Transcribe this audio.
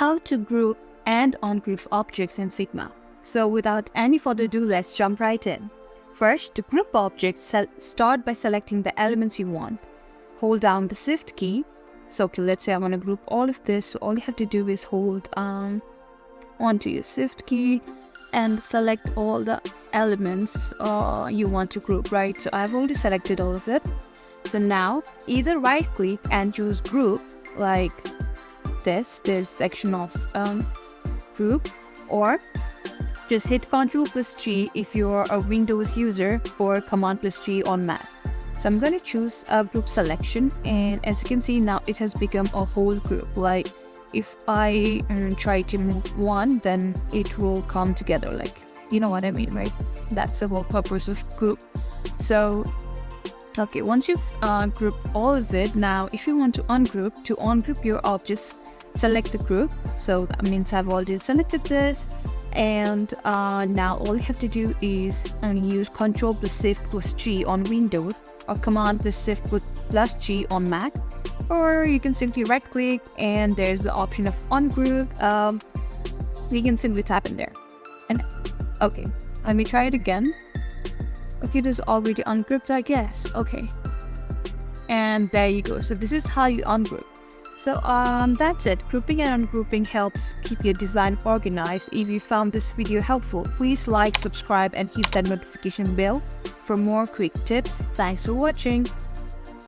how to group and ungroup objects in Figma. So without any further ado, let's jump right in. First, to group objects, start by selecting the elements you want. Hold down the Shift key. So okay, let's say I want to group all of this. So all you have to do is hold onto your Shift key and select all the elements you want to group, right? So I've already selected all of it. So now either right click and choose group like this. There's section of group, or just hit Ctrl+G if you're a Windows user, or Command+G on Mac. So I'm going to choose a group selection, and as you can see now it has become a whole group. Like if I try to move one, then it will come together, like, you know what I mean, right? That's the whole purpose of group. So okay, once you've grouped all of it, now if you want to ungroup your objects, select the group. So that means I've already selected this, and now all you have to do is use Ctrl+Shift+G on Windows, or Command+Shift+G on Mac, or you can simply right click and there's the option of ungroup. You can simply tap in there, and okay, let me try it again. Okay, this is already ungrouped, I guess. Okay, and there you go. So this is how you ungroup. So that's it. Grouping and ungrouping helps keep your design organized. If you found this video helpful, please like, subscribe, and hit that notification bell for more quick tips. Thanks for watching.